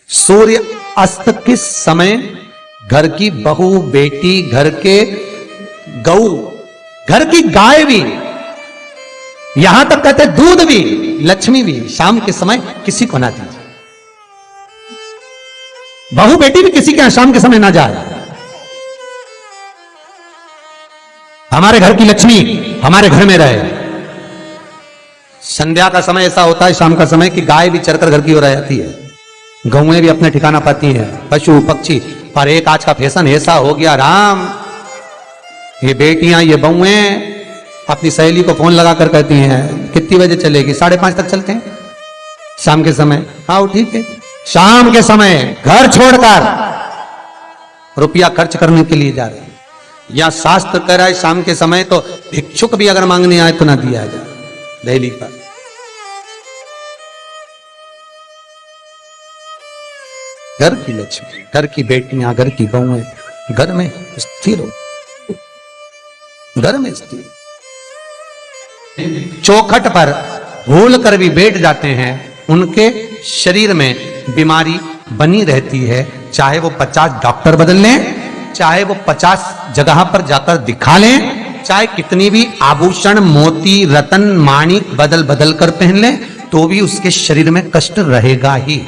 सूर्य अस्त के समय घर की बहू, बेटी, घर के गऊ, घर की गाय भी, यहां तक कहते दूध भी, लक्ष्मी भी शाम के समय किसी को ना दीजिए। बहू बेटी भी किसी के यहां शाम के समय ना जाए। हमारे घर की लक्ष्मी हमारे घर में रहे। संध्या का समय ऐसा होता है, शाम का समय, कि गाय भी चरकर घर की ओर आ जाती है, गौएं भी अपने ठिकाना पाती हैं, पशु पक्षी। पर एक आज का फैशन ऐसा हो गया राम, ये बेटियां, ये बहुएं अपनी सहेली को फोन लगा कर कहती हैं कितनी बजे चलेगी? 5:30 तक चलते हैं शाम के समय। आओ ठीक है। शाम के समय घर छोड़कर रुपया खर्च करने के लिए जा रहे हैं। या शास्त्र कह रहा है शाम के समय तो भिक्षुक भी अगर मांगने आए तो ना दिया जाए। दहली पर घर की लक्ष्मी, घर की बेटियां, घर की बहुएं घर में स्थिर हो, घर में स्थिर। चौखट पर भूल कर भी बैठ जाते हैं, उनके शरीर में बीमारी बनी रहती है। चाहे वो 50 डॉक्टर बदल लें, चाहे वो 50 जगह पर जाकर दिखा लें, चाहे कितनी भी आभूषण, मोती, रतन, माणिक बदल बदल कर पहन लें, तो भी उसके शरीर में कष्ट रहेगा ही।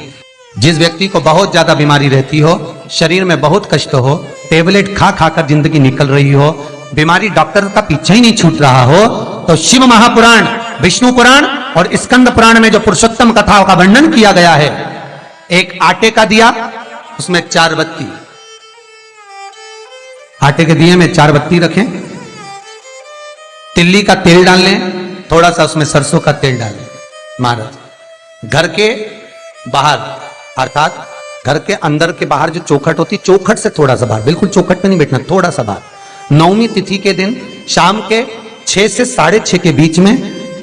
जिस व्यक्ति को बहुत ज्यादा बीमारी रहती हो, शरीर में बहुत कष्ट हो, टेबलेट खा खा कर जिंदगी निकल रही हो, बीमारी डॉक्टर का पीछे ही नहीं छूट रहा हो, तो शिव महापुराण, विष्णु पुराण और स्कंद पुराण में जो पुरुषोत्तम कथाओं का वर्णन किया गया है, एक आटे का दिया, उसमें 4 बत्ती, आटे के दिए में 4 बत्ती रखें, तिल्ली का तेल डाल लें, थोड़ा सा उसमें सरसों का तेल डालें। महाराज घर के बाहर, अर्थात घर के अंदर के बाहर जो चौखट होती, चौखट से थोड़ा सा बाहर, बिल्कुल चौखट पे नहीं बैठना, थोड़ा सा बाहर, 9वीं तिथि के दिन शाम के 6 से 6:30 के बीच में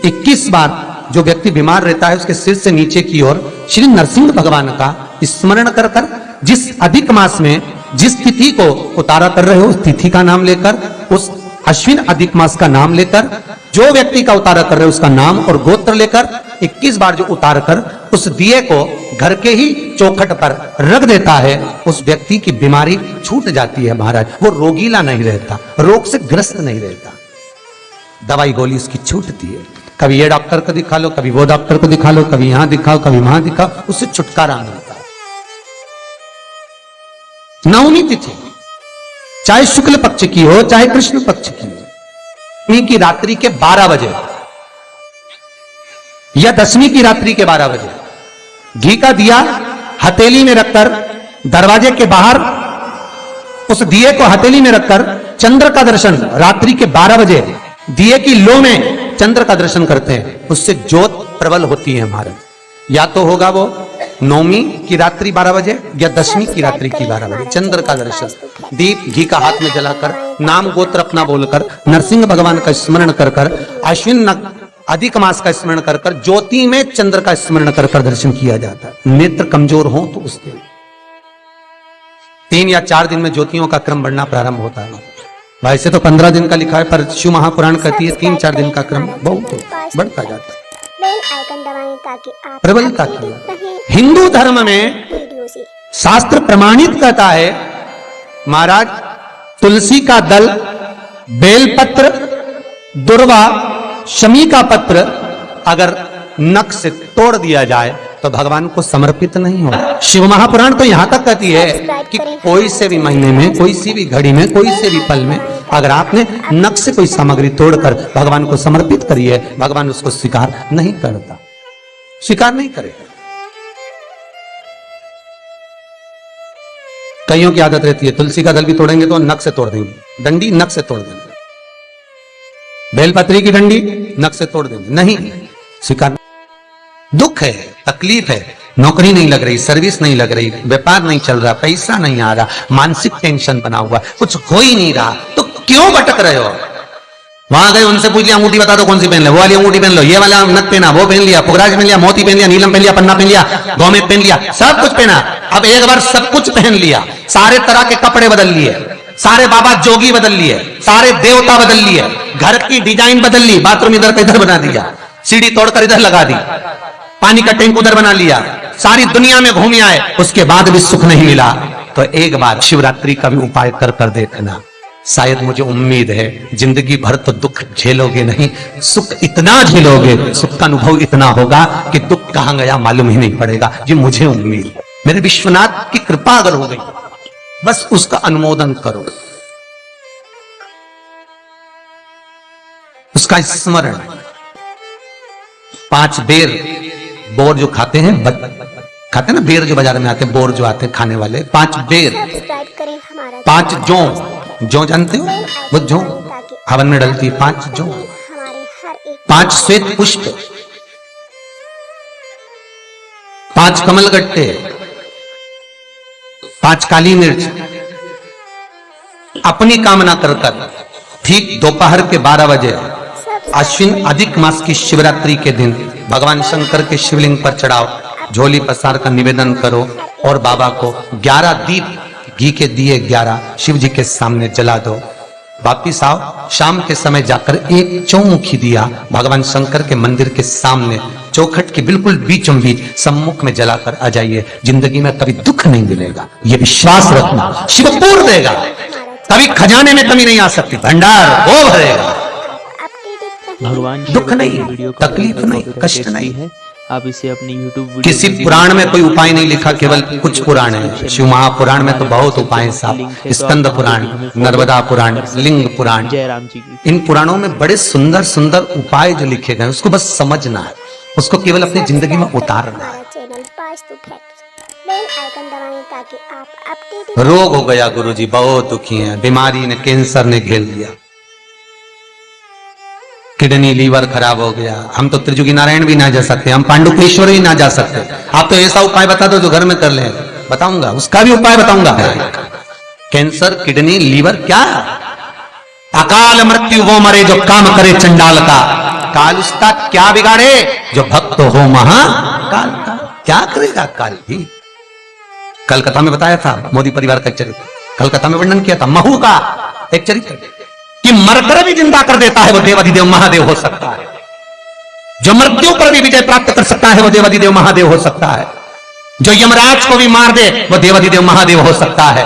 21 बार जो व्यक्ति बीमार रहता है उसके सिर से नीचे की ओर श्री नरसिंह भगवान का स्मरण कर कर, जिस अधिक मास में जिस तिथि को उतारा कर रहे हो उस तिथि का नाम लेकर, उस अश्विन अधिक मास का नाम लेकर, जो व्यक्ति का उतारा कर रहे हो उसका नाम और गोत्र लेकर 21 बार जो उतार कर उस दिए को घर के ही चौखट पर रख देता है, उस व्यक्ति की बीमारी छूट जाती है महाराज। वो रोगीला नहीं रहता, रोग से ग्रस्त नहीं रहता, दवाई गोली उसकी छूटती है। कभी ये डॉक्टर को दिखा लो, कभी वो डॉक्टर को दिखा लो, कभी यहां दिखाओ, कभी वहां दिखाओ, उससे छुटकारा मिलता है। 9वीं तिथि चाहे शुक्ल पक्ष की हो चाहे कृष्ण पक्ष की हो, 9वीं की रात्रि के 12 बजे या 10वीं की रात्रि के 12 बजे घी का दिया हथेली में रखकर दरवाजे के बाहर उस दिए को हथेली में रखकर चंद्र का दर्शन रात्रि के 12 बजे दिए की लो में चंद्र का दर्शन करते हैं, उससे ज्योत प्रबल होती है महाराज। या तो होगा वो 9वीं की रात्रि 12 बजे या 10वीं की रात्रि की 12 बजे चंद्र का दर्शन, दीप घी का हाथ में जलाकर, नाम गोत्र अपना बोलकर, नरसिंह भगवान का स्मरण कर कर, अश्विन अधिक मास का स्मरण कर कर, ज्योति में चंद्र का स्मरण कर कर दर्शन किया जाता है। नेत्र कमजोर हो तो उस दिन 3 या 4 दिन में ज्योतियों का क्रम बढ़ना प्रारंभ होता है। वैसे तो 15 दिन का लिखा है, पर शिव महापुराण कहती है 3-4 दिन का क्रम बहुत बढ़ता जाता है। बेल आइकन दबाएं ताकि आप प्रबलता की हिंदू धर्म में शास्त्र प्रमाणित कहता है महाराज, तुलसी का दल, बेलपत्र, दुर्वा, शमी का पत्र अगर नख से तोड़ दिया जाए तो भगवान को समर्पित नहीं हो। शिव महापुराण तो यहां तक कहती है कि कोई से भी महीने में, कोई सी भी घड़ी में, कोई से भी पल में अगर आपने नख से कोई सामग्री तोड़कर भगवान को समर्पित करी है, भगवान उसको स्वीकार नहीं करता, स्वीकार नहीं करेगा। कईयों की आदत रहती है तुलसी का दल भी तोड़ेंगे तो नख से तोड़ देंगे, डंडी नख से तोड़ देंगे, बेलपत्री की डंडी नख से तोड़ देंगे, नहीं स्वीकार। दुख है, तकलीफ है, नौकरी नहीं लग रही, सर्विस नहीं लग रही, व्यापार नहीं चल रहा, पैसा नहीं आ रहा, मानसिक टेंशन बना हुआ, कुछ हो ही नहीं रहा, तो क्यों भटक रहे हो? वहां गए, उनसे पूछ लिया अंगूठी बता दो कौन सी पहन ले, वो वाली अंगूठी पहन लो, ये वाला नथ पहना, वो पहन लिया, पुखराज पहन लिया, मोती पहन लिया, नीलम पहन लिया, पन्ना पहन लिया, गौमेद पहन लिया, सब कुछ पहना। अब एक बार सब कुछ पहन लिया, सारे तरह के कपड़े बदल लिए, सारे बाबा जोगी बदल लिए, सारे देवता बदल लिए, घर की डिजाइन बदल ली, बाथरूम इधर का इधर बना दिया, सीढ़ी तोड़कर इधर लगा दी, पानी का टैंक उधर बना लिया, सारी दुनिया में घूम आए, उसके बाद भी सुख नहीं मिला, तो एक बार शिवरात्रि का भी उपाय कर देखना। शायद मुझे उम्मीद है जिंदगी भर तो दुख झेलोगे नहीं, सुख इतना झेलोगे, सुख का अनुभव इतना होगा कि दुख कहां गया मालूम ही नहीं पड़ेगा। ये मुझे उम्मीद है, मेरे विश्वनाथ की कृपा अगर हो गई, बस उसका अनुमोदन करो, उसका स्मरण। 5 बेर बोर जो खाते हैं, खाते हैं ना बेर जो बाजार में आते हैं, बोर जो आते हैं खाने वाले, 5 बेर, सब्सक्राइब करें हमारा 5 जौ जानते हो, वो जौ हवन में डलती है, 5 जौ, हमारे हर एक 5 श्वेत पुष्प, 5 कमलगट्टे, 5 काली मिर्च, अपनी कामना कर ठीक दोपहर के 12 बजे अश्विन अधिक मास की शिवरात्रि के दिन भगवान शंकर के शिवलिंग पर चढ़ाओ, झोली पसार का निवेदन करो और बाबा को 11 दीप घी के दिए 11 शिव जी के सामने जला दो। वापिस आओ, शाम के समय जाकर एक चौमुखी दिया भगवान शंकर के मंदिर के सामने चौखट के बिल्कुल बीचों बीच सम्मुख में जलाकर आ जाइए। जिंदगी में कभी दुख नहीं मिलेगा, ये विश्वास रखना, शिव पूर्ण देगा, कभी खजाने में कमी नहीं आ सकती, भंडार वो भरेगा। भगवान दुख नहीं, वीडियो तकलीफ नहीं, कष्ट नहीं है। आप इसे अपनी YouTube किसी पुराण में कोई उपाय नहीं लिखा, केवल कुछ पुराण है। शिव महापुराण में तो बहुत उपाय हैं साहब, स्कंद पुराण, नर्मदा पुराण, लिंग पुराण, जय राम जी की। इन पुराणों में बड़े सुंदर सुंदर उपाय जो लिखे गए, उसको बस समझना है, उसको केवल अपनी जिंदगी में उतारना है। हमारा चैनल पास्तु फैक्ट्स, बेल आइकन दबाएं ताकि आप अपडेट रोग हो गया गुरुजी, बहुत दुखी हैं, बीमारी ने, कैंसर ने घेर लिया, किडनी लीवर खराब हो गया। हम तो त्रिजुगी नारायण भी ना जा सकते, हम पांडुकेश्वर भी ना जा सकते। आप तो ऐसा उपाय बता दो जो घर में कर ले, बताऊंगा, उसका भी उपाय बताऊंगा। कैंसर, किडनी, लीवर, क्या अकाल मृत्यु वो मरे जो काम करे चंडाल का, काल उसका क्या बिगाड़े जो भक्त हो महाकाल का। क्या करेगा काल भी। कलकत्ता में बताया था मोदी परिवार का एक चरित्र, कलकत्ता में वर्णन किया था महू का एक चरित्र कि मरकर भी जिंदा कर देता है वो देवाधिदेव महादेव हो सकता है, जो मृत्यु पर भी विजय प्राप्त कर सकता है वो देवाधिदेव महादेव हो सकता है, जो यमराज को भी मार दे वो देवाधिदेव महादेव हो सकता है।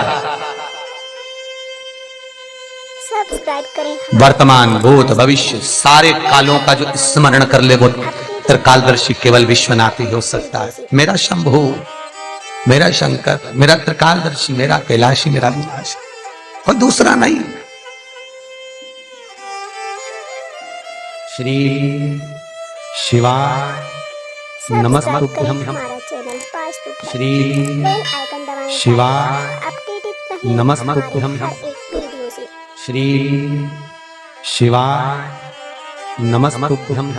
सब्सक्राइब करें। वर्तमान, भूत, भविष्य सारे कालों का जो स्मरण कर ले वो त्रिकालदर्शी केवल विश्वनाथ ही हो सकता है। मेरा शंभु, मेरा शंकर, मेरा त्रिकालदर्शी, मेरा कैलाशी, मेरा विनाश, कोई दूसरा नहीं। श्री शिवाय नमस्तुभ्यं। हमारा चैनल पास्तु फैक्ट्स, श्री बेल आइकन दबाएं शिवाय अपडेटेड रहें नमस्तुभ्यं। हमारे हर एक वीडियो से। श्री शिवाय नमस्तुभ्यं।